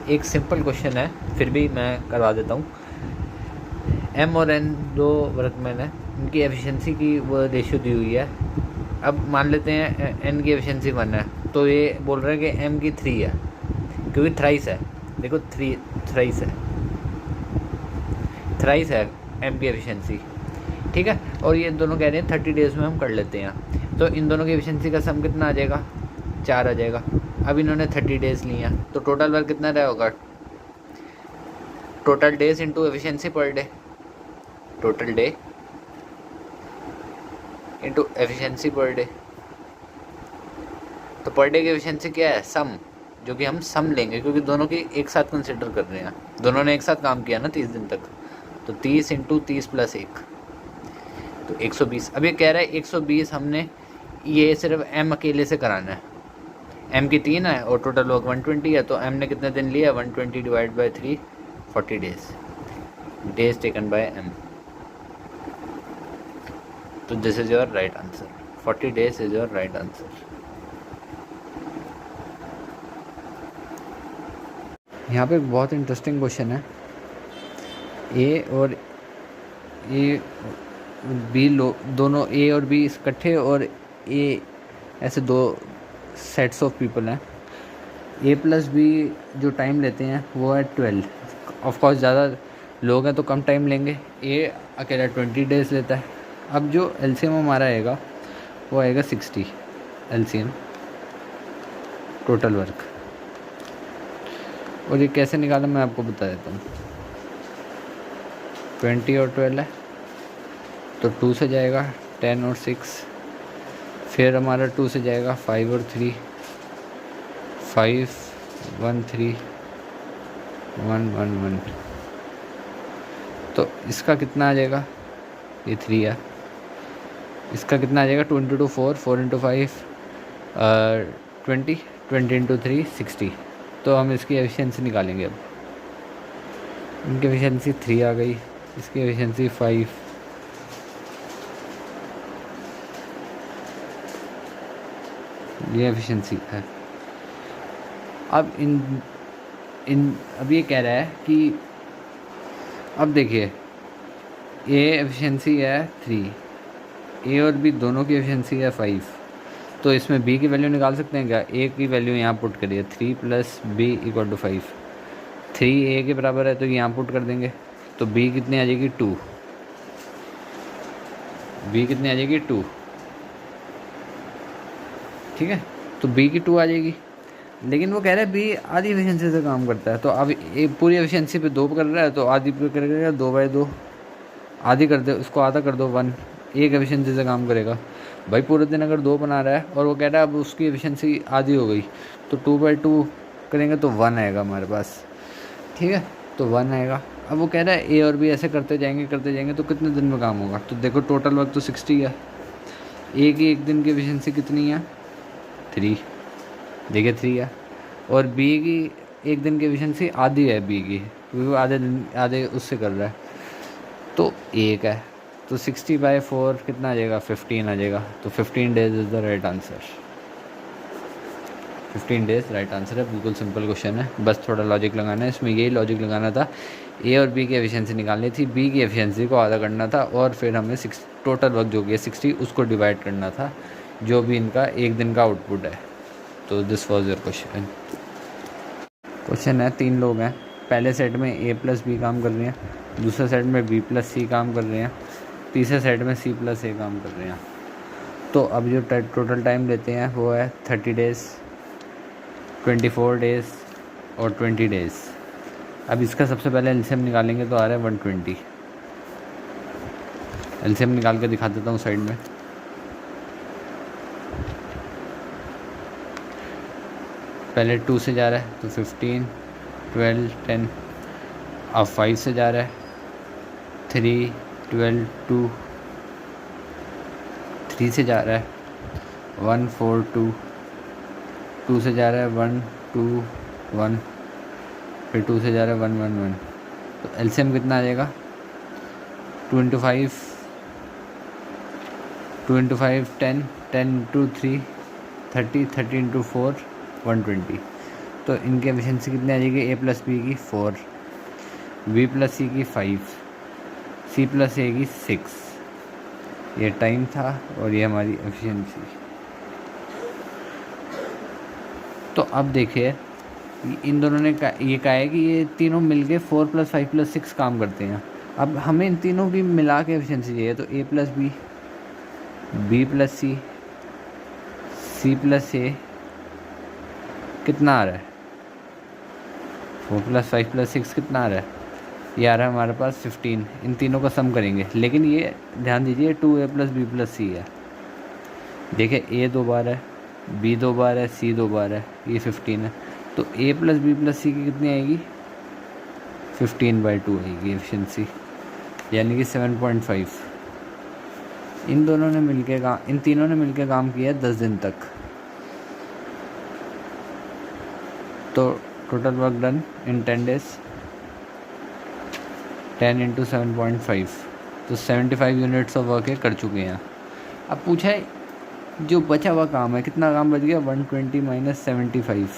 एक simple question है, फिर भी मैं करवा देता हूँ। m और n दो वर्कमैन है, इनकी एफिशिएंसी की वो रेशियो दी हुई है। अब मान लेते हैं n की एफिशिएंसी 1 है, तो ये बोल रहे हैं कि m की 3 है, क्योंकि थ्राइस है। देखो थ्राइस है m की एफिशिएंसी, ठीक है। और ये दोनों कह रहे हैं 30 डेज़ में हम कर लेते हैं, तो इन दोनों की एफिशिएंसी का सम कितना आ जाएगा, 4 आ जाएगा। अब इन्होंने 30 डेज़ लिया, तो टोटल वर्क कितना रहा होगा, total days into efficiency per day, total day into efficiency per day. तो पर डे की एफिशिएंसी क्या है, सम, जो कि हम सम लेंगे क्योंकि दोनों की एक साथ कंसिडर कर रहे हैं, दोनों ने एक साथ काम किया ना 30 दिन तक, तो 30 इंटू 30 प्लस 1, तो 120। अब ये कह रहा है 120 हमने ये सिर्फ m अकेले से कराना है, m की 3 है और टोटल वर्क 120 है, तो m ने कितने दिन लिया, 120 divide by 3, 40 days taken bye m। तो this is your right answer, 40 days is your right answer. यहाँ पे बहुत इंटरेस्टिंग क्वेश्चन है। ए और ए बी दोनों ए और बी इकट्ठे और ए ऐसे दो सेट्स ऑफ पीपल हैं। ए प्लस बी जो टाइम लेते हैं वो है 12। ऑफकोर्स ज़्यादा लोग हैं तो कम टाइम लेंगे, ए अकेला 20 डेज़ लेता है। अब जो एलसीएम हमारा आएगा वो आएगा 60 एलसीएम टोटल वर्क। और ये कैसे निकाला मैं आपको बता देता हूँ। 20 और 12 है तो 2 से जाएगा, 10 और 6, फिर हमारा 2 से जाएगा 5 और 3, 5 1 3 1 1 1। तो इसका कितना आ जाएगा, ये 3 है, इसका कितना आ जाएगा 2 इंटू 2 4, 4 इंटू 5 20, 20 इंटू 3 60। तो हम इसकी एफिशिएंसी निकालेंगे। अब इनकी एफिशिएंसी 3 आ गई, इसकी एफिशिएंसी 5, ये एफिशिएंसी है। अब अब ये कह रहा है कि अब देखिए ए एफिशिएंसी है 3, ए और बी दोनों की एफिशिएंसी है 5, तो इसमें बी की वैल्यू निकाल सकते हैं क्या। ए की वैल्यू यहाँ पुट करिए, 3 प्लस बी इक्वल टू 5, 3 ए के बराबर है तो यहाँ पुट कर देंगे, तो बी कितनी आ जाएगी 2, बी कितनी आ जाएगी 2, ठीक है। तो बी की 2 आ जाएगी, लेकिन वो कह रहा है बी आधी एफिशिएंसी से काम करता है, तो अब पूरी एफिशिएंसी पे 2 कर रहा है तो आधी पे करेगा 2/2, आधी कर दे, उसको आधा कर दो 1, एक एफिशिएंसी से काम करेगा। भाई पूरे दिन अगर 2 बना रहा है और वो कह रहा है अब उसकी एफिशिएंसी आधी हो गई, तो 2/2 करेंगे तो 1 आएगा हमारे पास, ठीक है, तो 1 आएगा। अब वो कह रहा है ए और बी ऐसे करते जाएंगे तो कितने दिन में काम होगा। तो देखो टोटल वक्त तो 60 है, ए की एक दिन की एफिशिएंसी कितनी है 3, देखिए 3 है, और बी की एक दिन की एफिशिएंसी आधी है बी की, क्योंकि वो आधे उससे कर रहा है, तो 1 है, तो 60/4 कितना आ जाएगा 15 आ जाएगा। तो 15 days is the right answer, 15 days right answer है। बिल्कुल सिंपल क्वेश्चन है, बस थोड़ा लॉजिक लगाना है इसमें, यही लॉजिक लगाना था। ए और बी की एफिशिएंसी निकालनी थी, बी की एफिशिएंसी को आधा करना था, और फिर हमें टोटल वर्क जो कि है 60 उसको डिवाइड करना था, जो भी इनका एक दिन का आउटपुट है। तो this was your question. Question है 3 लोग हैं, पहले सेट में ए प्लस बी काम कर रहे हैं, दूसरे सेट में बी प्लस सी काम कर रहे हैं, तीसरे सेट में सी प्लस ए काम कर रहे हैं। तो अब जो टोटल टाइम लेते हैं वो है 30 डेज़, 24 डेज़ और 20 डेज़। अब इसका सबसे पहले एलसीएम निकालेंगे तो आ रहा है 120। एलसीएम निकाल के दिखा देता हूँ साइड में। पहले 2 से जा रहा है तो 15, 12, 10, अब 5 से जा रहा है 3, 12, 2, 3 से जा रहा है 1, 4, 2, 2 से जा रहा है 1, 2, 1, फिर 2 से जा रहा है 1, 1, 1। तो एलसीएम कितना आ जाएगा 2 इंटू 5, 2 इंटू 5 10, 10 इंटू 3 30, 30 इंटू 4 120। तो इनकी एफिशिएंसी कितनी आ जाएगी, ए प्लस बी की 4, बी प्लस सी की 5, सी प्लस ए की 6। ये टाइम था और ये हमारी एफिशिएंसी। तो अब देखिए इन दोनों ने ये कहा है कि ये तीनों मिलके 4 + 5 + 6 काम करते हैं। अब हमें इन तीनों की मिला के एफिशिएंसी चाहिए, तो ए plus B, B plus C, C plus ए कितना आ रहा है, 4 + 5 + 6 कितना आ रहा है, ये आ रहा है हमारे पास 15। इन तीनों का सम करेंगे, लेकिन ये ध्यान दीजिए 2a + b + c है। देखिए ए 2 बार है, बी 2 बार है, सी 2 बार है, ये 15 है। तो a + b + c की कितनी आएगी, 15/2 आएगी एफिशिएंसी, यानी कि 7.5। इन तीनों ने मिलके काम किया 10 दिन तक। तो total work done in 10 days, 10 × 7.5, तो 75 यूनिट्स ऑफ वर्क कर चुके हैं। अब पूछा है जो बचा हुआ काम है, कितना काम बच गया, 120 - 75,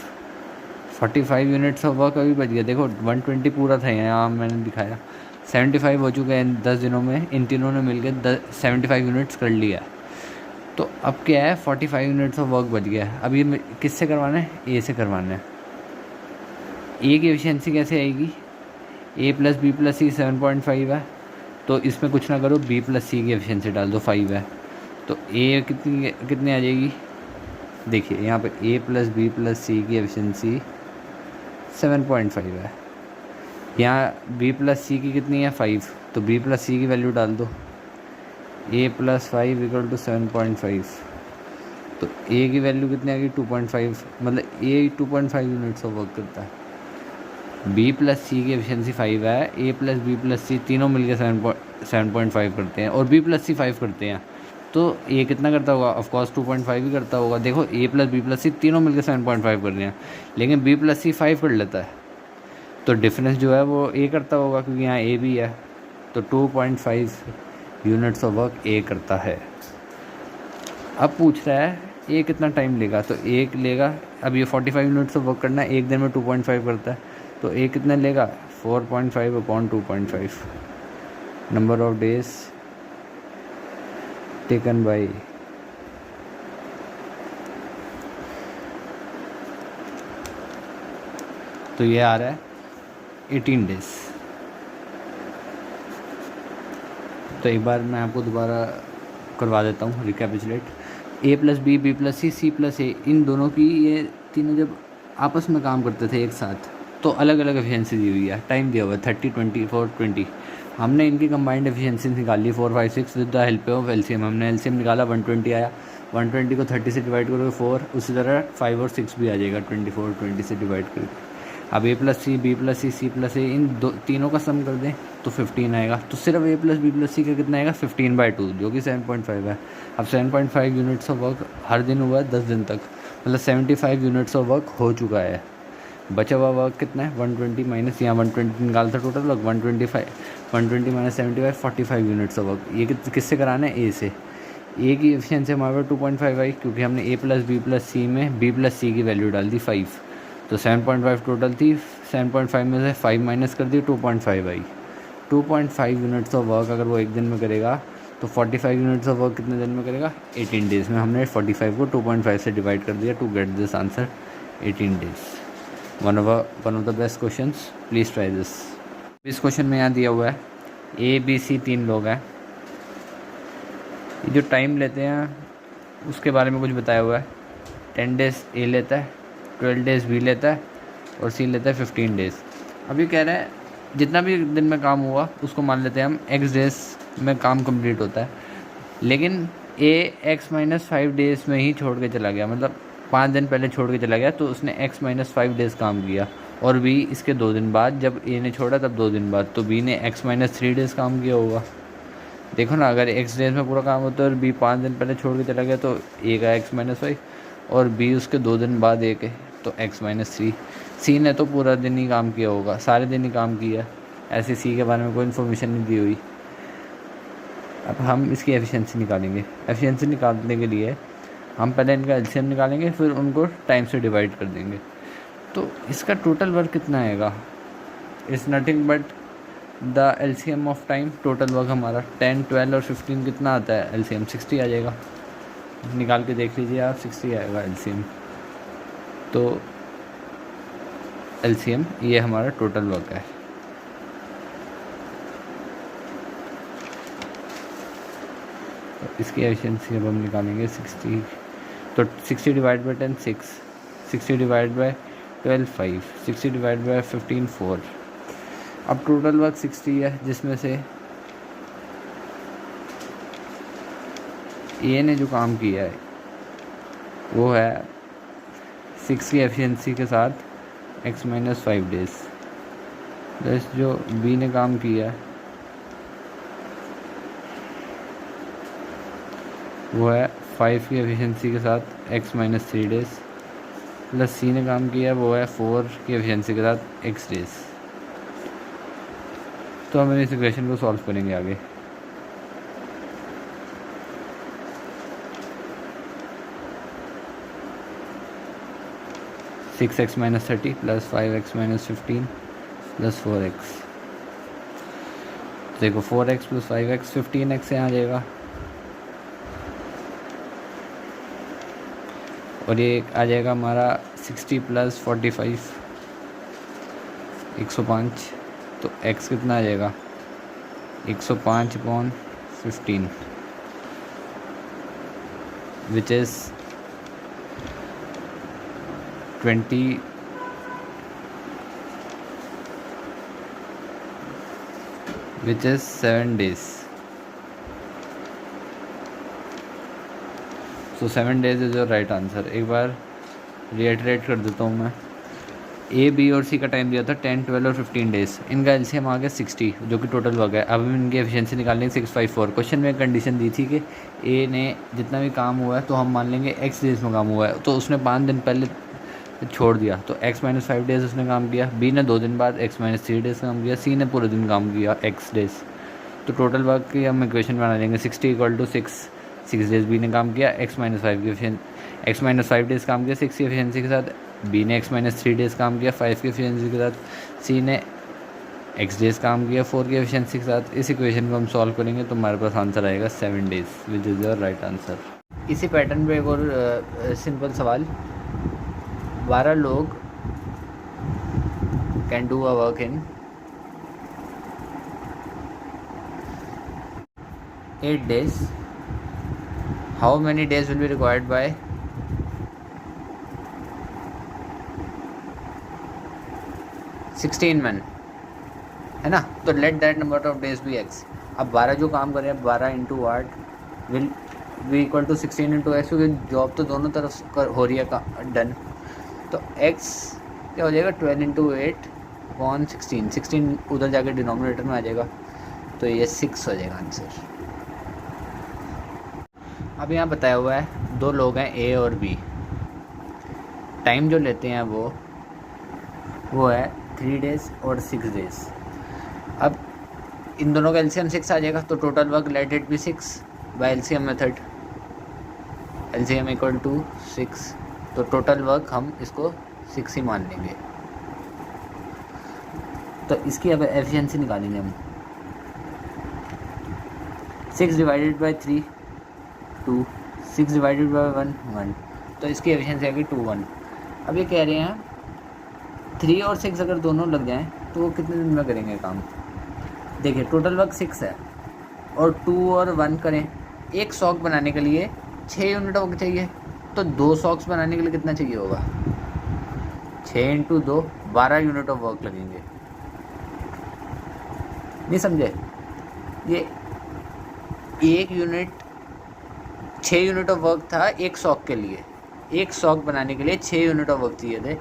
45 यूनिट्स ऑफ वर्क अभी बच गया। देखो 120 पूरा था यहाँ मैंने दिखाया, 75 हो चुके हैं 10 दिनों में। इन तीनों ने मिलकर 75 यूनिट्स कर लिया। तो अब क्या है, 45 यूनिट्स ऑफ वर्क बच गया है। अब ये किससे करवाना है, ए से करवाना है। ए की एफिशिएंसी कैसे आएगी, ए + b + c 7.5 है, तो इसमें कुछ ना करो, b + c की एफिशिएंसी डाल दो, 5 है। तो ए कितनी आ जाएगी, देखिए यहाँ पे a + b + c की एफिशिएंसी 7.5 है। यहाँ b + c की कितनी है, 5, तो b + c की वैल्यू डाल दो, a + 5 = 7.5। तो a की वैल्यू कितनी आ गई, 2.5, मतलब a 2.5 यूनिट्स ऑफ वर्क करता है। b + c की एफिशिएंसी 5 है, a + b + c तीनों मिलकर 7.5 करते हैं, और b + c 5 करते हैं। तो a कितना करता होगा, ऑफकोर्स 2.5 ही करता होगा। देखो a + b + c तीनों मिलकर 7.5 कर रहे हैं, लेकिन b + c 5 कर लेता है, तो डिफरेंस जो है वो a करता होगा, क्योंकि यहाँ a भी है। तो 2.5 यूनिट्स ऑफ वर्क a करता है। अब पूछ रहा है a कितना टाइम लेगा, तो a लेगा, अब ये 45 यूनिट्स ऑफ वर्क करना है, एक दिन में 2.5 करता है, तो a कितना लेगा, 4.5/2.5, number of days taken bye. तो ये आ रहा है 18 डेज। तो एक बार मैं आपको दोबारा करवा देता हूँ recapitulate. a + b, b + c, c + a, इन दोनों की, ये तीनों जब आपस में काम करते थे एक साथ, तो अलग अलग एफिशिएंसी दी हुई है, टाइम दिया हुआ है 30, 24, 20। हमने इनकी कंबाइंड एफिशिएंसी निकाली 4, 5, 6 with the help of LCM. हमने एलसीएम निकाला, 120 आया, 120 को 30 से डिवाइड करोगे 4, उसी तरह 5 और 6 भी आ जाएगा, 24, 20 से डिवाइड करके। अब a + c, b + c, c + a, इन तीनों का सम कर दें तो 15 आएगा। तो सिर्फ a + b + c का कितना आएगा, 15/2, जो कि 7.5 है। अब 7.5 यूनिट्स ऑफ वर्क हर दिन हुआ है 10 दिन तक, मतलब 75 यूनिट्स ऑफ वर्क हो चुका है। बचा हुआ वर्क कितना है, 120 माइनस, यहाँ 120 निकालता total work, 120 - 75, 45 units of work. ये किससे कराना है, ए से। ए की एफिशिएंसी हमारे पास 2.5 आई, क्योंकि हमने a + b + c में b + c की वैल्यू डाल दी 5, तो 7.5 टोटल थी, 7.5 में से 5 माइनस कर दी, 2.5 आई। 2.5 यूनिट्स ऑफ वर्क अगर वो एक दिन में करेगा, तो 45 यूनिट्स ऑफ वर्क कितने दिन में करेगा, 18 डेज़ में। हमने 45 को 2.5 से डिवाइड कर दिया to get this answer, 18 days. One of the best questions, please try this. इस क्वेश्चन में यहाँ दिया हुआ है ए बी सी 3 लोग हैं, जो टाइम लेते हैं उसके बारे में कुछ बताया हुआ है। 10 डेज़ ए लेता है, 12 डेज़ बी लेता है, और सी लेता है 15 डेज़। अब ये कह रहा है जितना भी दिन में काम हुआ उसको मान लेते हैं हम x डेज़ में काम कंप्लीट होता है, लेकिन ए x - 5 डेज़ में ही छोड़ के चला गया, मतलब 5 दिन पहले छोड़ के चला गया, तो उसने x - 5 डेज़ काम किया, और b इसके 2 दिन बाद, जब a ने छोड़ा तब 2 दिन बाद, तो b ने x - 3 डेज़ काम किया होगा। देखो ना, अगर x डेज़ में पूरा काम होता है और b 5 दिन पहले छोड़ के चला गया, तो a का x - 5 और b उसके 2 दिन बाद a के, तो x - 3। c ने तो पूरा दिन ही काम किया होगा, सारे दिन ही काम किया, ऐसे c के बारे में कोई इन्फॉर्मेशन नहीं दी हुई। अब हम इसकी एफिशिएंसी निकालेंगे। एफिशिएंसी निकालने के लिए हम पहले इनका एलसीएम निकालेंगे, फिर उनको टाइम से डिवाइड कर देंगे। तो इसका टोटल वर्क कितना आएगा? It's nothing but the LCM of time. Total work हमारा 10, 12 और 15 कितना आता है? एलसीएम 60 आ जाएगा। निकाल के देख लीजिए आप, 60 आएगा एलसीएम। तो एलसीएम ये हमारा टोटल वर्क है। तो इसकी एफिशिएंसी अब हम निकालेंगे 60। तो 60 divide by 10 6, 60 divide by 12 5, 60 divide by 15 4। अब टोटल वर्क 60 है, जिसमें से ए ने जो काम किया है वो है 6 की एफिशिएंसी के साथ x माइनस 5 डेज, प्लस जो बी ने काम किया है वो है 5 की एफिशिएंसी के साथ x माइनस 3 डेज, प्लस सी ने काम किया है वो है 4 की एफिशिएंसी के साथ x डेज। तो हम इस इक्वेशन को सॉल्व करेंगे आगे। Six x minus 30 plus 5x minus 15 plus 4x। देखो 4x प्लस 5x 15x से आ जाएगा, और ये आ जाएगा हमारा 60 प्लस 45 105। तो x कितना आ जाएगा? 105 upon 15 which is 20 which is 7 days. So 7 days is your right answer। एक बार रिएटरेट कर देता हूँ मैं। ए बी और सी का टाइम दिया था 10, 12 और 15 डेज। इनका एलसीएम आ गया 60 जो कि टोटल वर्क है। अब हम इनकी एफिशिएंसी निकालेंगे 654। क्वेश्चन में कंडीशन दी थी कि ए ने जितना भी काम हुआ है तो हम मान लेंगे x डेज में काम हुआ है, तो उसने 5 दिन पहले छोड़ दिया तो x माइनस 5 डेज उसने काम किया। बी ने 2 दिन बाद x माइनस 3 डेज काम किया। सी ने पूरे दिन काम किया x डेज। तो टोटल वर्क की हम इक्वेशन बना लेंगे 60 इक्वल टू 6 डेज बी ने काम किया, x माइनस 5 की x माइनस 5 डेज काम किया 6 की एफिशिएंसी के साथ, बी ने x माइनस 3 डेज काम किया 5 की एफिशिएंसी के साथ, सी ने x डेज काम किया 4 की एफिशिएंसी के साथ। इस इक्वेशन को हम सॉल्व करेंगे तो हमारे पास आंसर आएगा 7 days which is your right answer. इसी पैटर्न पे एक और सिंपल सवाल। 12 लोग can do a work in 8 days। How many days will be required by 16 men, है ना। तो let that number of days be x। अब 12 जो काम कर रहे हैं 12 into 8 will be equal to 16 into x, क्योंकि जॉब तो दोनों तरफ हो रही है डन। तो x क्या हो जाएगा 12 इंटू 8 अपॉन 16, 16 उधर जाके डिनोमिनेटर में आ जाएगा, तो ये 6 हो जाएगा आंसर। अब यहाँ बताया हुआ है 2 लोग हैं a और b। टाइम जो लेते हैं वो है 3 डेज और 6 डेज। अब इन दोनों का एलसीएम 6 आ जाएगा, तो total work let it be 6 by LCM method. LCM equal to 6, तो टोटल वर्क हम इसको 6 ही मान लेंगे। तो इसकी अब एफिशिएंसी निकालेंगे हम। 6 डिवाइडेड बाई 3 2, 6 डिवाइडेड बाई 1 1, तो इसकी एफिशिएंसी आएगी 2 1। अब ये कह रहे हैं 3 और 6 अगर दोनों लग जाएं तो वो कितने दिन में करेंगे काम। देखिए टोटल वर्क 6 है और 2 और 1 करें। एक सॉक बनाने के लिए 6 यूनिट वर्क चाहिए, तो 2 सॉक्स बनाने के लिए कितना चाहिए होगा? 6 इंटू 2 12 यूनिट ऑफ वर्क लगेंगे। नहीं समझे? ये एक यूनिट 6 यूनिट ऑफ वर्क था एक सॉक के लिए। एक सॉक बनाने के लिए 6 यूनिट ऑफ वर्क चाहिए थे।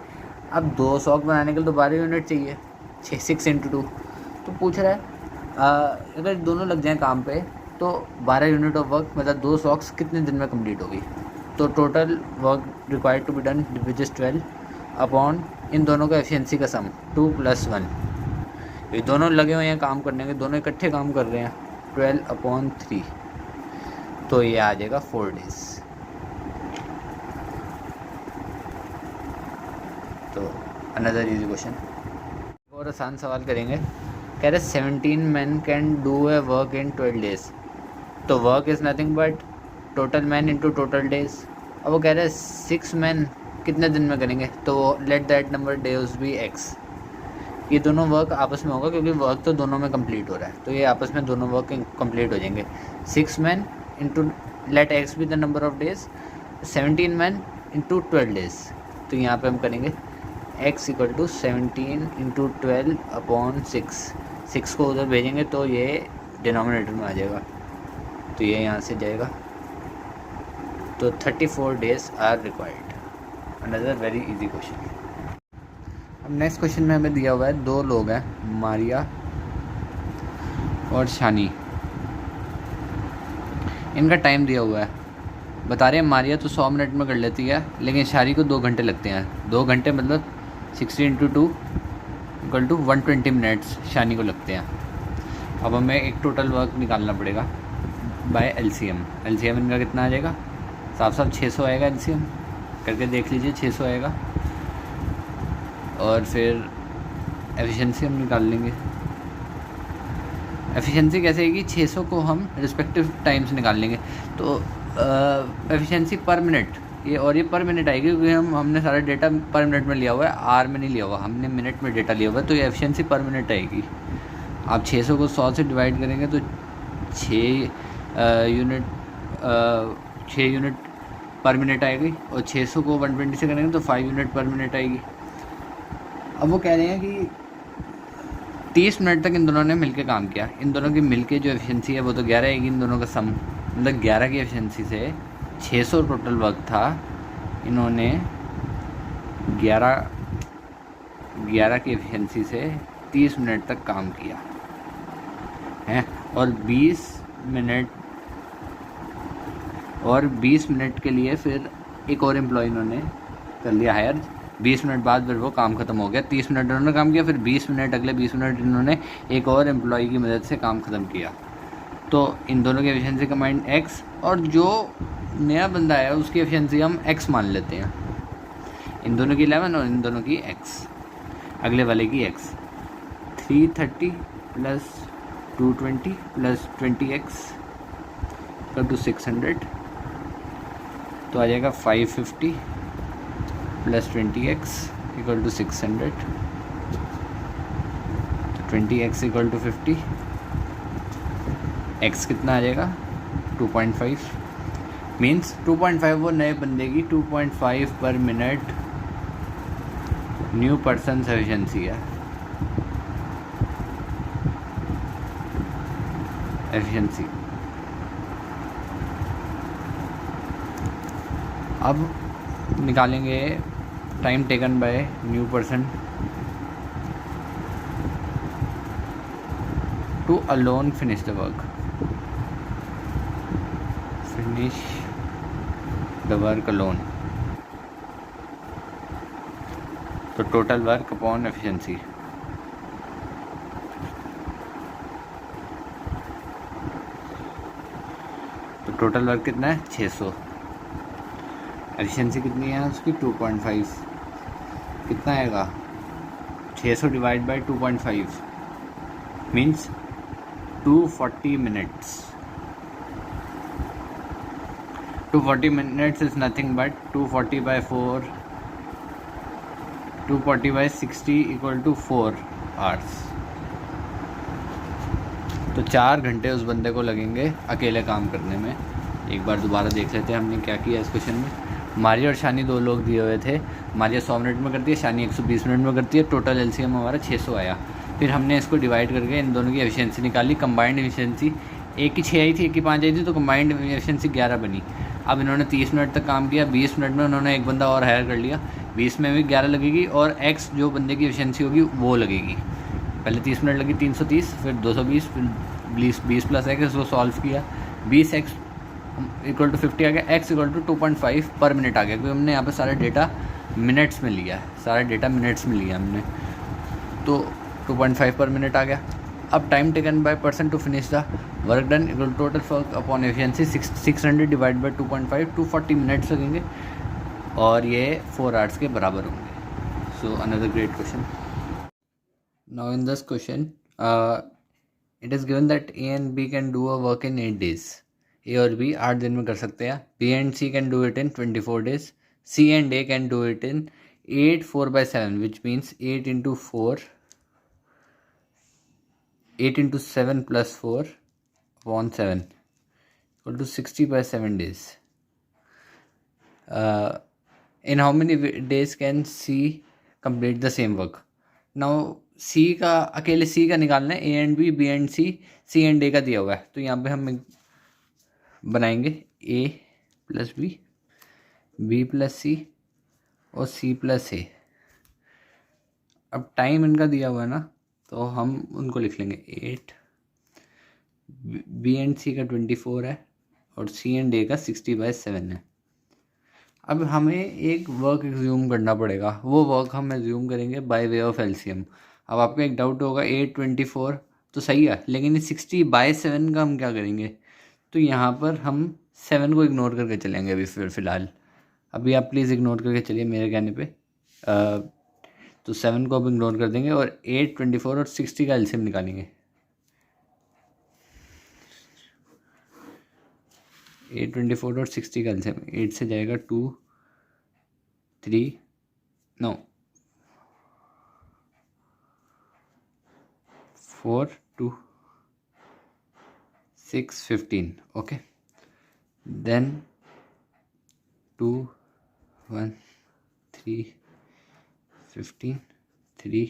अब 2 सॉक बनाने के लिए तो 12 यूनिट चाहिए, 6 इंटू 2। तो पूछ रहा है अगर दोनों लग जाएं काम पे तो 12 यूनिट ऑफ वर्क मतलब 2 सॉक्स कितने दिन में कंप्लीट होगी। तो total work required to be done which is 12 upon इन दोनों का एफिशिएंसी का सम 2 + 1। ये दोनों लगे हुए हैं काम करने के, दोनों इकट्ठे काम कर रहे हैं। 12 अपॉन 3, तो ये आ जाएगा 4 डेज। तो अनदर इजी क्वेश्चन और आसान सवाल करेंगे। कह रहे 17 man can do a work in 12 days. तो work is nothing but total man into total days. अब वो कह रहे 6 मैन कितने दिन में करेंगे, तो let that number days be x. ये दोनों वर्क आपस में होगा क्योंकि वर्क तो दोनों में कंप्लीट हो रहा है, तो ये आपस में दोनों वर्क कंप्लीट हो जाएंगे। 6 man into let x be the number of days, 17 man into 12 days. तो यहाँ पे हम करेंगे x equal to 17 into 12 upon 6 को उधर भेजेंगे तो ये डिनोमिनेटर में आ जाएगा, तो ये यहाँ से जाएगा। तो 34 days are required. Another very easy question. अब नेक्स्ट क्वेश्चन में हमें दिया हुआ है 2 लोग हैं, मारिया और शानी। इनका टाइम दिया हुआ है, बता रहे हैं मारिया तो 100 मिनट में कर लेती है, लेकिन शानी को 2 घंटे लगते हैं। 2 घंटे मतलब 60 इंटू 2 इक्वल टू 120 मिनट्स शानी को लगते हैं। अब हमें एक टोटल वर्क निकालना पड़ेगा बाय एलसीएम। एलसीएम इनका कितना आ जाएगा, साफ 600 आएगा। एलसीएम करके देख लीजिए, 600 आएगा। और फिर एफिशिएंसी हम निकाल लेंगे। एफिशिएंसी कैसे आएगी, 600 को हम रिस्पेक्टिव टाइम से निकाल लेंगे। तो एफिशिएंसी पर मिनट, ये और ये पर मिनट आएगी क्योंकि हमने सारा डेटा पर मिनट में लिया हुआ है, आर में नहीं लिया हुआ, हमने मिनट में डेटा लिया हुआ है, तो ये एफिशिएंसी पर मिनट आएगी। आप 600 को 100 से डिवाइड करेंगे तो 6 यूनिट पर मिनट आएगी, और 600 को 120 से करेंगे तो 5 यूनिट पर मिनट आएगी। अब वो कह रहे हैं कि 30 मिनट तक इन दोनों ने मिलके काम किया। इन दोनों की मिलके जो एफिशिएंसी है वो तो 11 आएगी। इन दोनों का सम मतलब 11 की एफिशिएंसी से 600 टोटल वर्क था, इन्होंने 11 की एफिशिएंसी से 30 मिनट तक काम किया है। और 20 मिनट के लिए फिर एक और एम्प्लॉय इन्होंने कर लिया हायर। 20 मिनट बाद फिर वो काम ख़त्म हो गया। 30 मिनट इन्होंने काम किया, फिर 20 मिनट अगले 20 मिनट इन्होंने एक और एम्प्लॉय की मदद से काम ख़त्म किया। तो इन दोनों की एफिशिएंसी कंबाइंड x, और जो नया बंदा है उसकी एफिशिएंसी हम x मान लेते हैं। इन दोनों की 11 और इन दोनों की x, अगले वाले की x। 330 plus 220 plus 20x equal to 600, तो आ जाएगा 550 प्लस 20x इक्वल टू 600, तो 20x इक्वल टू 50। x कितना आ जाएगा 2.5, मीन्स 2.5 वो नए बंदे की 2.5 पर मिनट न्यू पर्सन एफिशिएंसी है। एफिशिएंसी अब निकालेंगे time taken bye new person to alone finish the work. Finish the work alone, तो टोटल वर्क अपॉन एफिशिएंसी। तो टोटल वर्क कितना है 600, एफिशिएंसी कितनी है उसकी 2.5, कितना आएगा 600 divide by 2.5 means 240 minutes. 240 minutes is nothing but 240 by 4, 240 by 60 equal to 4 hours। तो 4 घंटे उस बंदे को लगेंगे अकेले काम करने में। एक बार दोबारा देख लेते हैं हमने क्या किया इस क्वेश्चन में। मारिया और शानी 2 लोग दिए हुए थे। मारिया 100 मिनट में करती है, शानी 120 मिनट में करती है। टोटल एलसीएम हमारा 600 आया। फिर हमने इसको डिवाइड करके इन दोनों की एफिशिएंसी निकाली। कंबाइंड एफिशिएंसी एक की 6 आई थी, एक की 5 आई थी, तो कंबाइंड एफिशिएंसी 11 बनी। अब इन्होंने 30 मिनट तक काम किया, 20 मिनट में उन्होंने एक बंदा और हायर कर लिया, 20 में भी 11 लगेगी और एक्स जो बंदे की एफिशिएंसी होगी वो लगेगी। पहले 30 मिनट लगी 330, फिर 220, फिर 20 प्लस एक्स, इसको सॉल्व किया, 20x इक्वल टू 50 आ गया, x इक्वल टू 2.5 पर मिनट आ गया, क्योंकि हमने यहाँ पे सारा डेटा मिनट्स में लिया है, सारा डेटा मिनट्स में लिया हमने, तो 2.5 पर मिनट आ गया। अब time taken by person to finish the work done equal total work upon efficiency 600 divide by 2.5, 240 minutes लगेंगे और ये 4 आवर्स के बराबर होंगे। So another great question. Now in this question, it is given that A and B can do a work in 8 days. A और B 8 दिन में कर सकते हैं. B and C can do it in 24 days. C and A can do it in 8 4/7, which means 8 into 4, 8 into 7 plus 4 upon 7 equal to 60/7 days. In how many days can C complete the same work? Now C का अकेले C का निकालना है. A and B, B and C, C and A का दिया हुआ है. तो यहाँ पे हम बनाएंगे A plus B, B plus C और C प्लस A. अब टाइम इनका दिया हुआ है ना, तो हम उनको लिख लेंगे 8. B एंड C का 24 है और C एंड A का 60/7 है. अब हमें एक वर्क एज्यूम करना पड़ेगा. वो वर्क हम एज्यूम करेंगे बाय वे ऑफ एलसीएम. अब आपको एक डाउट होगा 8 24 तो सही है, लेकिन 60/7 का हम क्या करेंगे? तो यहाँ पर हम 7 को इग्नोर करके चलेंगे अभी फ़िलहाल. अभी आप प्लीज़ इग्नोर करके चलिए मेरे कहने पे. तो 7 को अब इग्नोर कर देंगे और 8 24 और 60 का एलसीएम निकालेंगे. 8 24 और 60 का एलसीएम 8 से जाएगा 2 3 नो 4 2 6 15. Okay, then 2 1 3 15 3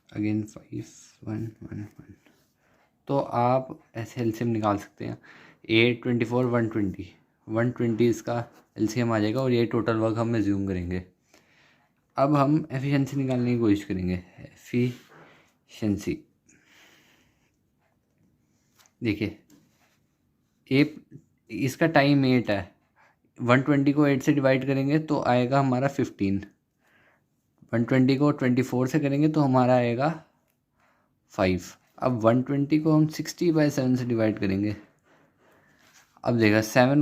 again 5 1 1 1. तो आप ऐसे एलसीएम निकाल सकते हैं. 8 24 120 इसका एलसीएम आ जाएगा और ये टोटल वर्क हम एज्यूम करेंगे. अब हम एफिशिएंसी निकालने की कोशिश करेंगे. एफिशिएंसी देखिए, इसका टाइम 8 है. 120 को 8 से डिवाइड करेंगे तो आएगा हमारा 15. 120 को 24 से करेंगे तो हमारा आएगा 5. अब 120 को हम 60/7 से डिवाइड करेंगे. अब देखा 7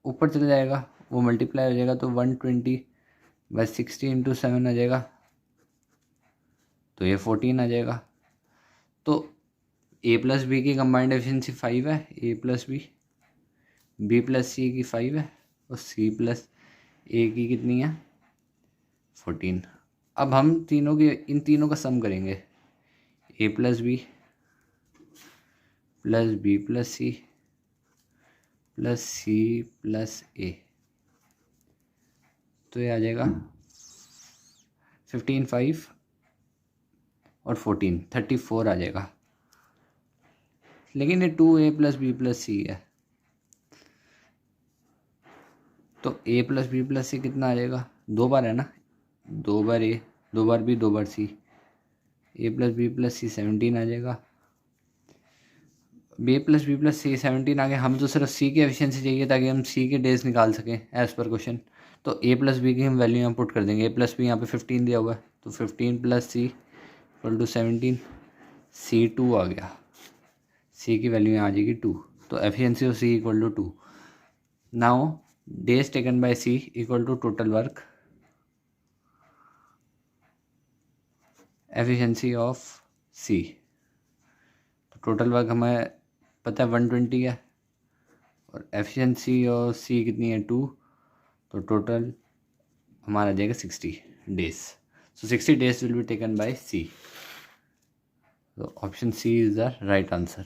ऊपर चला जाएगा, वो मल्टीप्लाई हो जाएगा तो 120/60 इंटू 7 आ जाएगा, तो ये 14 आ जाएगा. तो A प्लस बी की कंबाइंड एफिशिएंसी 5 है. A प्लस बी प्लस सी की 5 है और C प्लस A की कितनी है? 14. अब हम इन तीनों का सम करेंगे. A plus B plus B plus C plus C plus A, तो ये आ जाएगा 15 5 और 14 34 आ जाएगा. लेकिन ये 2A plus B plus C है, तो A plus B plus C कितना आ जाएगा? 2 बार है ना, 2 बार A 2 bar B 2 bar C. A plus B plus C 17 आ जाएगा. B plus B plus C 17 आ गया. हमें तो सिर्फ C की एफिशिएंसी चाहिए ताकि हम C के डेज निकाल सकें एज़ पर क्वेश्चन. तो A प्लस बी की हम वैल्यू यहाँ पुट कर देंगे. A प्लस बी यहाँ पे 15 दिया हुआ है, तो 15 plus C equal to 17. C 2 आ गया. C की वैल्यू यहाँ आ जाएगी 2. तो efficiency of C equal to 2. Now days taken by C equal to total work. Efficiency of C, तो टोटल वर्क हमें पता है 120 है और एफिशिएंसी ऑफ C कितनी है? 2. तो टोटल हमारा आ जाएगा 60 days. So 60 days will be taken by C. तो option C is the right answer.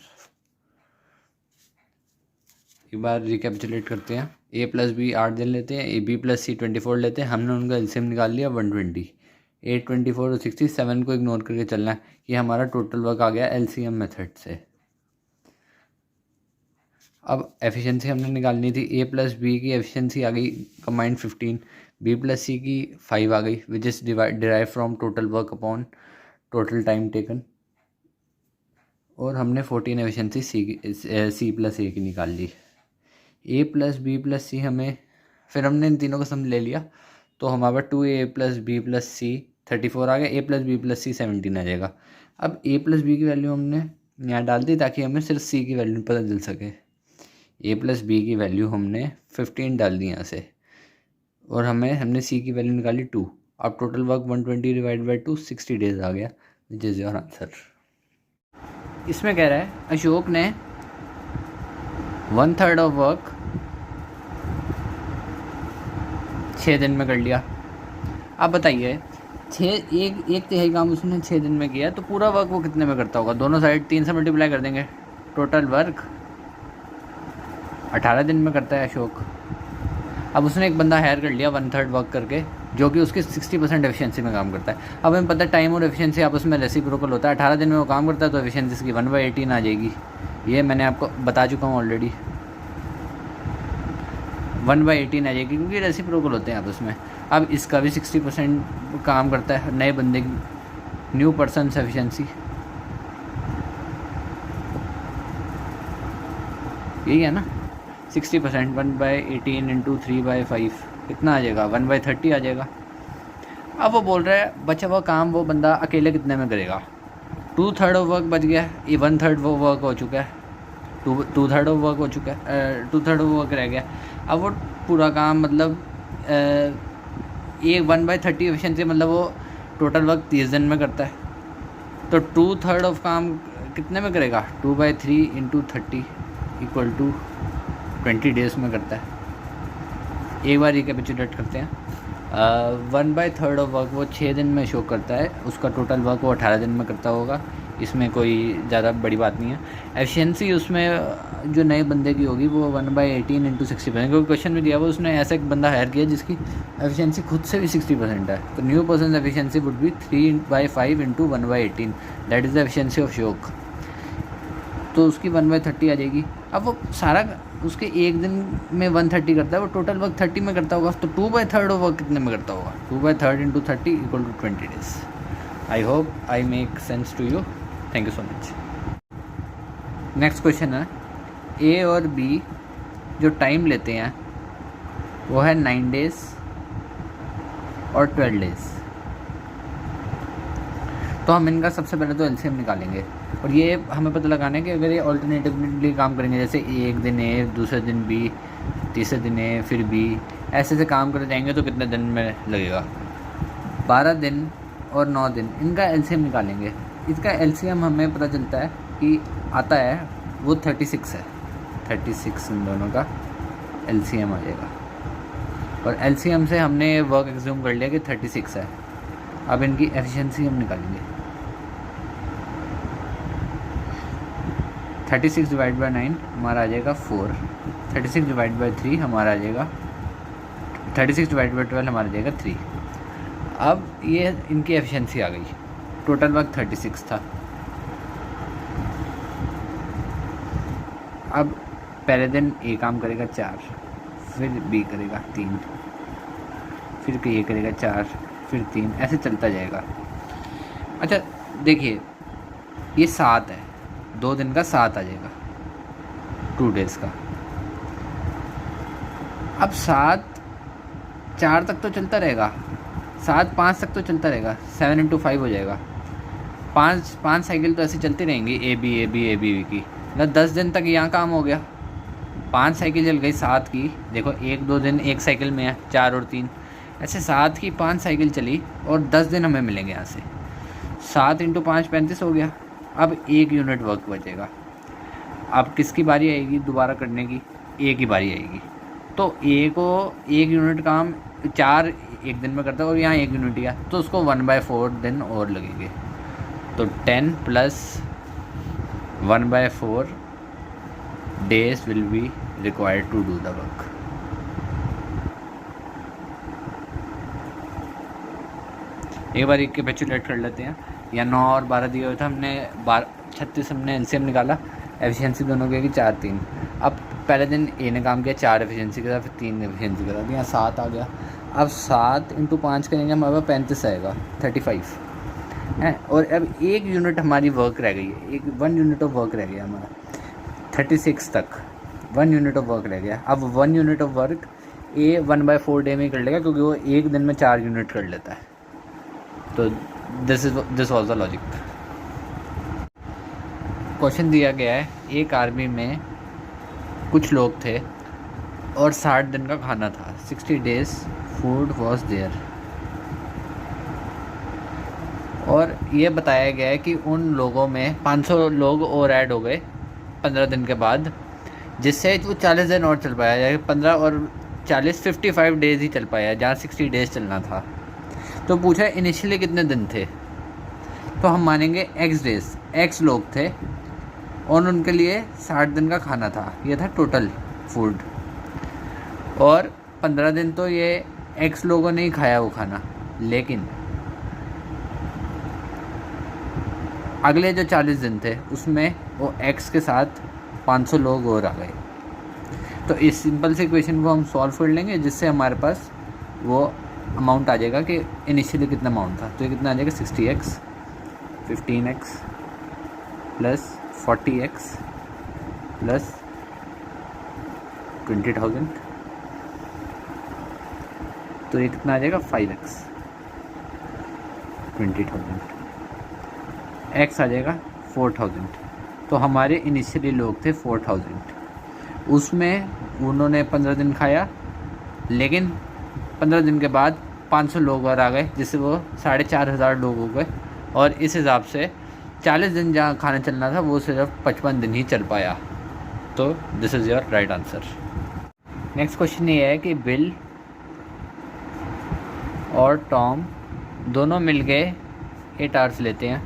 एक बार रिकैपिचुलेट करते हैं. A प्लस बी 8 दिन लेते हैं, A B प्लस C 24 लेते हैं. हमने उनका एलसीएम निकाल लिया 120. 8 24 और 60 7 को इग्नोर करके चलना है. ये हमारा टोटल वर्क आ गया एलसीएम मेथड से. अब एफिशिएंसी हमने निकालनी थी. A प्लस बी की एफिशिएंसी आ गई कंबाइंड 15. B प्लस C की 5 आ गई, which is derive from total work upon total time taken. और हमने 14 एफिशिएंसी C प्लस A की निकाल ली. A plus B plus C हमें, फिर हमने इन तीनों का सम ले लिया तो हमारे पास 2A plus B plus C 34 आ गया. A plus B plus C 17 आ जाएगा. अब A प्लस B की वैल्यू हमने यहाँ डाल दी ताकि हमें सिर्फ C की वैल्यू पता चल सके. A प्लस B की वैल्यू हमने 15 डाल दी यहाँ से. और हमने सी की वैल्यू निकाली 2। अब total work 120 divide by 2 60 days आ गया, विच इज़ योर आंसर। इसमें कह रहा है अशोक ने 1/3 ऑफ वर्क 6 दिन में कर लिया। अब बताइए एक तिहाई काम उसने 6 दिन में किया, तो पूरा वर्क वो कितने में करता होगा? दोनों साइड 3 से मल्टीप्लाई कर देंगे, टोटल वर्क 18 दिन में करता है अशोक। अब उसने एक बंदा हायर कर लिया 1/3 वर्क करके, जो कि उसकी 60% एफिशिएंसी में काम करता है। अब हमें पता है टाइम और एफिशिएंसी आपस में रेसिप्रोकल होता है। 18 दिन में वो काम करता है तो एफिशिएंसी इसकी 1/18 आ जाएगी। ये मैंने आपको बता चुका हूँ ऑलरेडी, 1/18 आ जाएगी क्योंकि रेसिप्रोकल होते हैं आपस में। अब इसका भी 60% काम करता है नए बंदे की, न्यू पर्सन एफिशिएंसी। यही है ना, 60% 1/18 इंटू 3/5 कितना आ जाएगा? 1/30 आ जाएगा। अब वो बोल रहा है बचा हुआ काम वो बंदा अकेले कितने में करेगा? 2/3 ऑफ वर्क बच गया, ये 1/3 वो वर्क हो चुका है, 2/3 ऑफ वर्क हो चुका है, 2/3 ऑफ वर्क रह गया। अब वो पूरा काम मतलब ये 1/30 एफिशिएंसी मतलब वो टोटल वर्क 30 दिन में करता है, तो 2/3 ऑफ काम कितने में करेगा? 2/3 इंटू 30 इक्वल टू 20 डेज में करता है। एक बार रिकैपिचुलेट करते हैं। 1/3 ऑफ वर्क वो 6 दिन में शो करता है, उसका टोटल वर्क वो 18 दिन में करता होगा। इसमें कोई ज़्यादा बड़ी बात नहीं है। एफिशिएंसी उसमें जो नए बंदे की होगी वो 1/18 इंटू 60%, क्योंकि क्वेश्चन में दिया हुआ उसने ऐसा एक बंदा हायर किया जिसकी एफिशिएंसी खुद से भी 60% है, तो new person efficiency would be 3/5 into 1/18, that is the efficiency of शोक। तो उसकी 1/30 आ जाएगी। अब वो सारा उसके एक दिन में 130 करता है, वो टोटल वर्क 30 में करता होगा, तो 2/3 ऑफ वर्क कितने में करता होगा? 2/3 into 30 equal to 20 days. I hope I make sense to you. Thank you so much. Next question है, ए और बी जो टाइम लेते हैं वो है 9 डेज और 12 डेज। तो हम इनका सबसे पहले तो एलसीएम निकालेंगे, और ये हमें पता लगाना है कि अगर ये ऑल्टरनेटिवली काम करेंगे, जैसे एक दिन ए, दूसरे दिन बी, तीसरे दिन ए, फिर बी, ऐसे काम करते जाएंगे तो कितने दिन में लगेगा? 12 दिन और 9 दिन, इनका एलसीएम निकालेंगे। इसका एलसीएम हमें पता चलता है कि आता है वो 36 है, 36 इन दोनों का एलसीएम आ जाएगा, और एलसीएम से हमने वर्क एग्ज्यूम कर लिया कि 36 है। अब इनकी एफिशिएंसी हम निकालेंगे। 36 डिवाइड बाई 9 हमारा आ जाएगा 4, 36 डिवाइड बाई 3 हमारा आ जाएगा, 36 डिवाइड बाई 12 हमारा आ जाएगा 3। अब ये इनकी एफिशिएंसी आ गई। टोटल वर्क 36 था। अब पहले दिन ए काम करेगा 4, फिर बी करेगा 3, फिर ए करेगा 4, फिर 3, ऐसे चलता जाएगा। अच्छा देखिए, ये 7 है, 2 दिन का 7 आ जाएगा, 2 डेज़ का। अब 7 4 तक तो चलता रहेगा, 7 5 तक तो चलता रहेगा, 7 इंटू 5 हो जाएगा। 5 साइकिल तो ऐसे चलती रहेंगी ए बी की, मतलब 10 दिन तक यहाँ काम हो गया। 5 साइकिल चल गई 7 की, देखो 1-2 दिन एक साइकिल में है, 4 और 3, ऐसे 7 की 5 साइकिल चली और 10 दिन हमें मिलेंगे यहाँ से। 7 इंटू 5 35 हो गया। अब 1 यूनिट वर्क बचेगा। अब किसकी बारी आएगी दोबारा करने की? ए की बारी आएगी। तो ए को 1 यूनिट काम 4 एक दिन में करता है और यहाँ 1 यूनिट किया, तो उसको 1/4 दिन और लगेंगे। तो 10 plus 1/4 days will be required to do the work. एक बार एक कैलकुलेट कर लेते हैं। या 9 और 12 दिए हुए थे हमने, 36 हमने एलसीएम निकाला, एफिशिएंसी दोनों की 4 3। अब पहले दिन ए ने काम किया 4 एफिशिएंसी के साथ, फिर 3 एफिशिएंसी के साथ, यहाँ 7 आ गया। अब 7 इंटू 5 करेंगे हमारे पास 35 आएगा, 35 है। और अब 1 यूनिट हमारी वर्क रह गई है, 1 यूनिट ऑफ वर्क रह गया हमारा 36 तक, 1 यूनिट ऑफ वर्क रह गया। अब 1 unit of work A 1/4 day में कर लेगा, क्योंकि वो एक दिन में 4 यूनिट कर लेता है। तो this was the logic. Question दिया गया है, एक आर्मी में कुछ लोग थे और 60 दिन का खाना था, 60 days फूड वॉज देयर। और ये बताया गया है कि उन लोगों में 500 लोग और ऐड हो गए 15 दिन के बाद, जिससे वो 40 दिन और चल पाया, या 15 और 40 55 डेज़ ही चल पाया, जहाँ 60 डेज़ चलना था। तो पूछा इनिशियली कितने दिन थे, तो हम मानेंगे एक्स डेज़, एक्स लोग थे और उनके लिए 60 दिन का खाना था, ये था टोटल फूड। और 15 दिन तो ये एक्स लोगों ने ही खाया वो खाना, लेकिन अगले जो 40 दिन थे उसमें वो एक्स के साथ 500 लोग और आ गए। तो इस सिंपल से इक्वेशन को हम सॉल्व कर लेंगे, जिससे हमारे पास वो अमाउंट आ जाएगा कि इनिशियली कितना अमाउंट था। तो ये कितना आ जाएगा 60x 15x plus 40x plus 20,000। तो ये कितना आ जाएगा 5x 20,000, x आ जाएगा 4,000। तो हमारे इनिशियली लोग थे 4,000, उसमें उन्होंने 15 दिन खाया, लेकिन 15 दिन के बाद 500 लोग और आ गए, जिससे वो 4,500 लोग हो गए। और इस हिसाब से 40 दिन जहाँ खाना चलना था वो सिर्फ 55 दिन ही चल पाया। तो this is your right answer. Next question ये है कि बिल और टॉम दोनों मिल के 8 आवर्स लेते हैं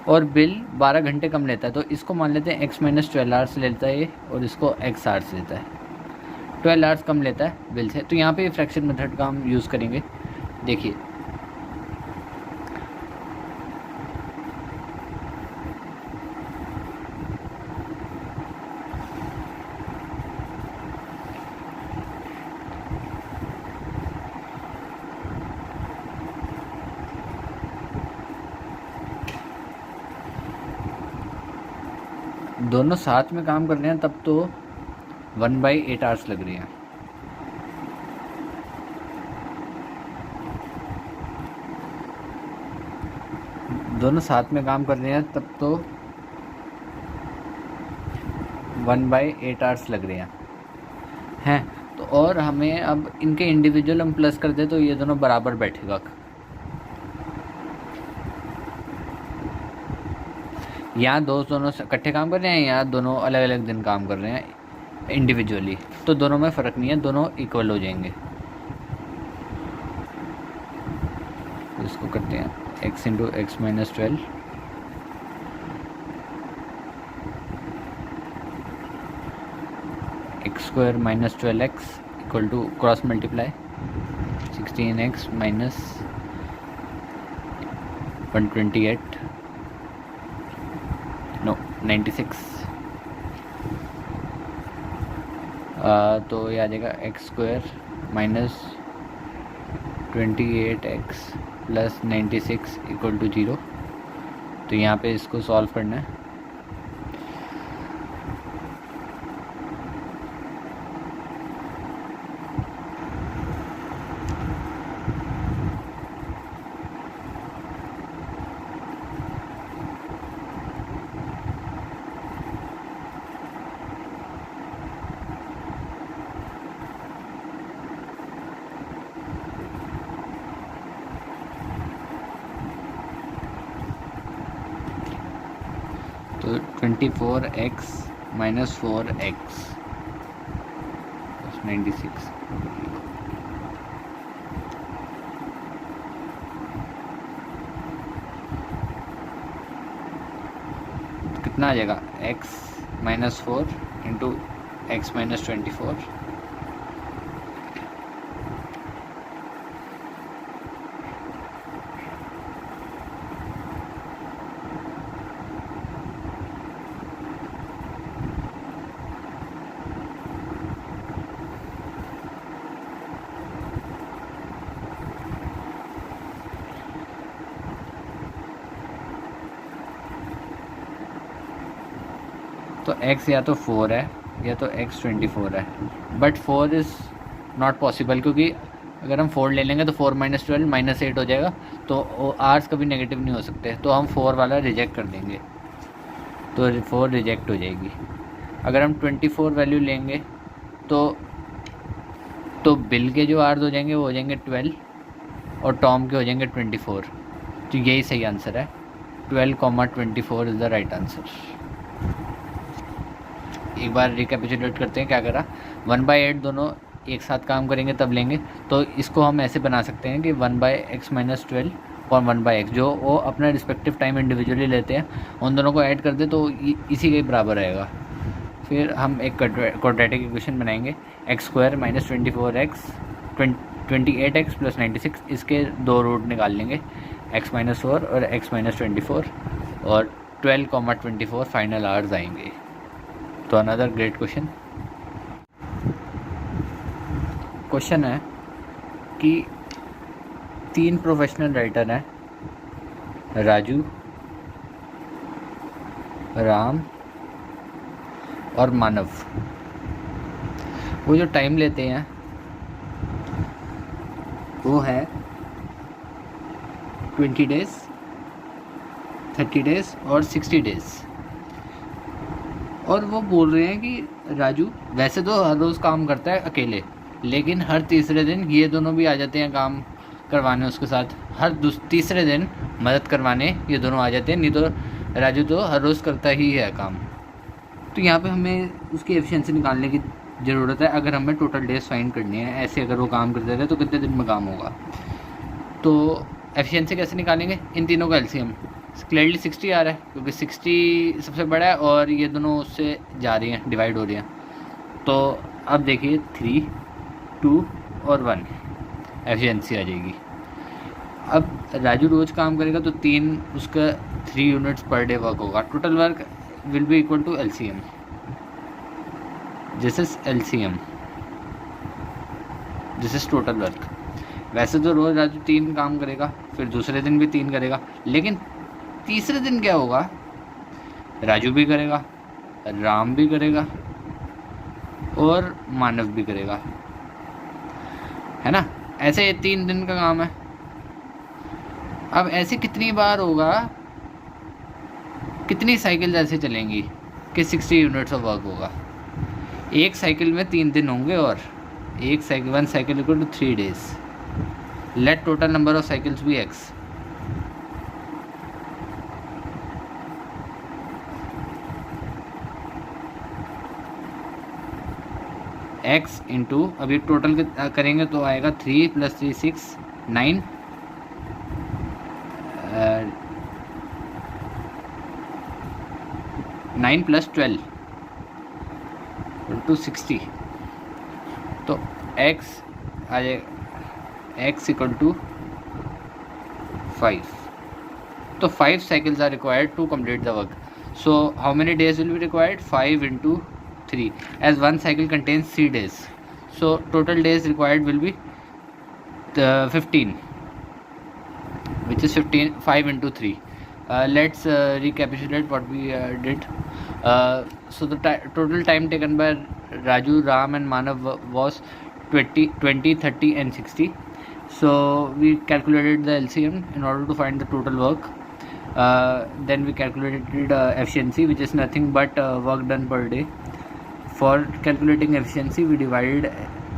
और बिल 12 घंटे कम लेता है। तो इसको मान लेते हैं x माइनस 12 आवर्स लेता है ये, और इसको x आवर्स लेता है। 12 आवर्स कम लेता है बिल से। तो यहाँ पे फ्रैक्शन मेथड का हम यूज़ करेंगे। देखिए दोनों साथ में काम कर रहे हैं तब तो 1/8 आवर्स लग रही हैं। दोनों साथ में काम कर रहे हैं तब तो 1/8 आवर्स लग रहे हैं। तो और हमें अब इनके इंडिविजुअल हम प्लस कर दे तो ये दोनों बराबर बैठेगा। यहाँ दोनों इकट्ठे काम कर रहे हैं, यहाँ दोनों अलग अलग दिन काम कर रहे हैं इंडिविजुअली, तो दोनों में फ़र्क नहीं है, दोनों इक्वल हो जाएंगे। तो इसको करते हैं x into x minus 12 x square minus 12x equal to cross multiply 16x minus 128 96। तो ये आ जाएगा x square minus 28x plus 96 equal to 0। तो यहाँ पे इसको सॉल्व करना है। तो 24x माइनस 4x प्लस 96 कितना आ जाएगा x minus 4 into x minus 24। तो x या तो 4 है या तो x 24 है, बट 4 इज़ नॉट पॉसिबल, क्योंकि अगर हम 4 ले लेंगे तो 4 माइनस 12 माइनस 8 हो जाएगा, तो आर्स कभी नेगेटिव नहीं हो सकते, तो हम 4 वाला रिजेक्ट कर देंगे, तो 4 रिजेक्ट हो जाएगी। अगर हम 24 वैल्यू लेंगे तो तो बिल के जो आवर्स हो जाएंगे वो हो जाएंगे 12 और टॉम के हो जाएंगे 24। तो यही सही आंसर है, 12,24 इज़ द राइट आंसर। एक बार रिकैपिचुलेट करते हैं क्या करा। 1/8 दोनों एक साथ काम करेंगे तब लेंगे, तो इसको हम ऐसे बना सकते हैं कि 1/x-12 और 1/x जो वो अपना रिस्पेक्टिव टाइम इंडिविजुअली लेते हैं, उन दोनों को ऐड कर दे तो इसी के बराबर रहेगा। फिर हम एक क्वाड्रेटिक इक्वेशन बनाएंगे, x² - 24x 28x + 96, इसके दो रूट निकाल लेंगे, x-4 और x-24, और 12,24 फाइनल आवर्स आएंगे। तो अनदर ग्रेट क्वेश्चन है कि 3 प्रोफेशनल राइटर हैं, राजू, राम और मानव। वो जो टाइम लेते हैं वो है 20 डेज़, 30 डेज़ और 60 डेज़। और वो बोल रहे हैं कि राजू वैसे तो हर रोज़ काम करता है अकेले, लेकिन हर तीसरे दिन ये दोनों भी आ जाते हैं काम करवाने उसके साथ। हर तीसरे दिन मदद करवाने ये दोनों आ जाते हैं, नहीं तो राजू तो हर रोज़ करता ही है काम। तो यहाँ पे हमें उसकी एफिशिएंसी निकालने की ज़रूरत है अगर हमें टोटल डेज फाइंड करनी है। ऐसे अगर वो काम करते रहे तो कितने दिन में काम होगा। तो एफिशिएंसी कैसे निकालेंगे, इन तीनों का एलसीएम। क्लियरली 60 आ रहा है क्योंकि 60 सबसे बड़ा है और ये दोनों उससे जा रही हैं, डिवाइड हो रही हैं। तो अब देखिए 3, 2 और 1 एफिशिएंसी आ जाएगी। अब राजू रोज़ काम करेगा तो 3 उसका 3 यूनिट्स पर डे वर्क होगा। Total work will be equal to LCM. This is LCM, this is total work. वैसे तो रोज़ राजू 3 काम करेगा, फिर दूसरे दिन भी 3 करेगा, लेकिन तीसरे दिन क्या होगा, राजू भी करेगा, राम भी करेगा और मानव भी करेगा, है ना। ऐसे ये 3 दिन का काम है। अब ऐसे कितनी बार होगा, कितनी साइकिल ऐसे चलेंगी कि 60 यूनिट्स ऑफ वर्क होगा। एक साइकिल में 3 दिन होंगे और एक cycle 1 cycle equal to 3 days. Let total number of cycles be x। x into, अभी टोटल करेंगे तो आएगा 3 + 3 6 9 9 + 12 इंटू 60। तो x आ जाएगा x इक्वल टू 5। तो 5 cycles are required to complete the work. So how many days will be required, 5 × 3 as 1 cycle contains 3 days. So total days required will be 15, which is 5 × 3. Let's recapitulate what we did. So the total time taken by Raju, Ram and Manav was 20, 30 and 60. So we calculated the LCM in order to find the total work. Then we calculated efficiency, which is nothing but work done per day. For calculating efficiency, we divided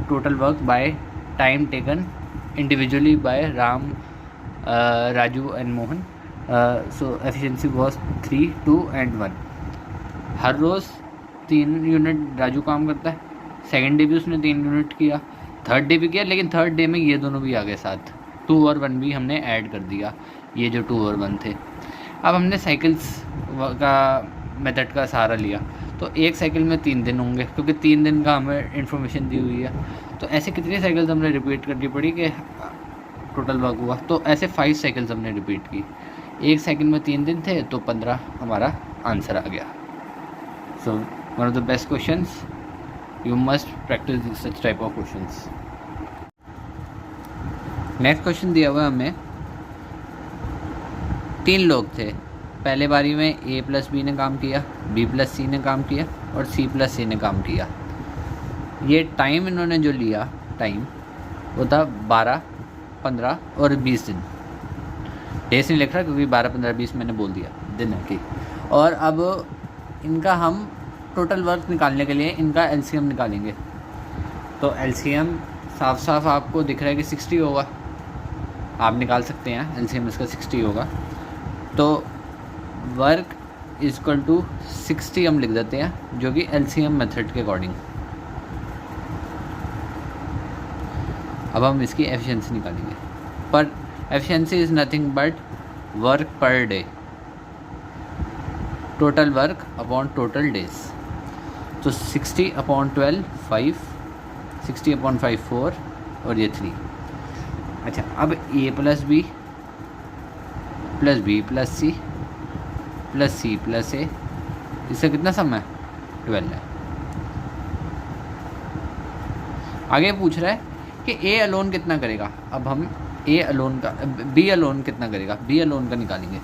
total work by time taken individually by Ram, Raju and Mohan. So efficiency was 3, 2 and 1. हर रोज़ 3 unit Raju काम करता है। Second day भी उसने 3 unit किया, third day भी किया, लेकिन थर्ड डे में ये दोनों भी आ गए साथ। 2 और 1 भी हमने ऐड कर दिया, ये जो 2 और 1 थे। अब हमने साइकिल्स का मेथड का सहारा लिया। तो एक साइकिल में 3 दिन होंगे क्योंकि 3 दिन का हमें इन्फॉर्मेशन दी हुई है। तो ऐसे कितनी साइकिल्स हमने रिपीट करनी पड़ी कि टोटल वर्क हुआ। तो ऐसे 5 साइकिल्स हमने रिपीट की। एक साइकिल में 3 दिन थे तो 15 हमारा आंसर आ गया। So one of the best questions, you must practice such type of questions. Next question दिया हुआ हमें, 3 लोग थे। पहले बारी में A + B ने काम किया, B + C ने काम किया और C + A ने काम किया। ये टाइम इन्होंने जो लिया, टाइम वो था 12, 15 और 20 दिन। डेज नहीं लिख रहा क्योंकि 12, 15, 20 मैंने बोल दिया दिन है कि। और अब इनका हम टोटल वर्क निकालने के लिए इनका LCM निकालेंगे। तो LCM साफ साफ आपको दिख रहा है कि 60 होगा, आप निकाल सकते हैं एलसीएम इसका 60 होगा। तो वर्क इज इक्वल टू 60 हम लिख देते हैं, जो कि एलसीएम मेथड के अकॉर्डिंग। अब हम इसकी एफिशिएंसी निकालेंगे। पर efficiency is nothing but work per day, total work upon total days. तो 60/12 5, 60/5 4 और ये 3। अच्छा, अब a plus B plus B plus C plus C plus A, इससे कितना सम है? 12 है। आगे पूछ रहा है कि ए अलोन कितना करेगा। अब हम ए अलोन का, बी अलोन कितना करेगा, बी अलोन का निकालेंगे।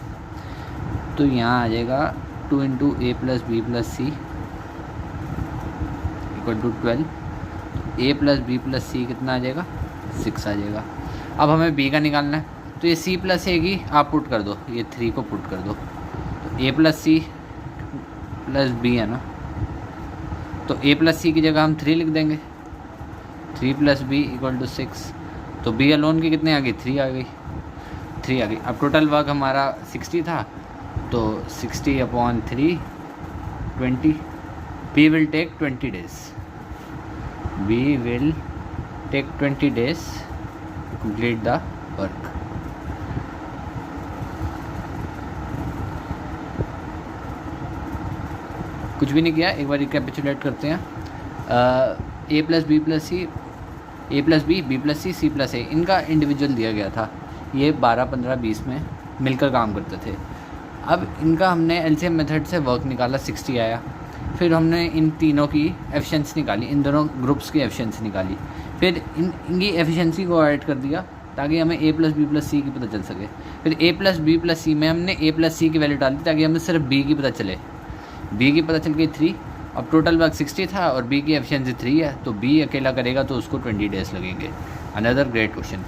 तो यहाँ आ जाएगा 2 × a plus B plus C equal to 12। A plus B plus C कितना आ जाएगा? 6 आ जाएगा। अब हमें बी का निकालना है, तो ये सी प्लस ए की आप पुट कर दो, ये 3 को पुट कर दो। तो ए प्लस सी प्लस बी है ना, तो ए प्लस सी की जगह हम 3 लिख देंगे। 3 प्लस बी इक्वल टू 6। तो बी अलोन की कितने आ गई? 3 आ गई, 3 आ गई। अब टोटल वर्क हमारा 60 था, तो 60/3 20। B will take 20 days, B will take 20 days to complete the work. कुछ भी नहीं किया, एक बार रिकैपिचुलेट करते हैं। A plus B plus C, A plus B, B plus C, C plus A, इनका इंडिविजुअल दिया गया था। ये 12, 15, 20 में मिलकर काम करते थे। अब इनका हमने एलसीएम मेथड से वर्क निकाला, 60 आया। फिर हमने इन तीनों की एफिशिएंसी निकाली, इन दोनों ग्रुप्स की एफिशिएंसी निकाली। फिर इनकी एफिशिएंसी को ऐड कर दिया ताकि हमें ए प्लस बी प्लस सी की पता चल सके। फिर ए प्लस बी प्लस सी में हमने ए प्लस सी की वैल्यू डाली ताकि हमें सिर्फ बी की पता चले। बी की पता चल गई 3। अब टोटल वर्क 60 था और बी की एफिशिएंसी 3 है, तो बी अकेला करेगा तो उसको 20 डेज लगेंगे। Another great question.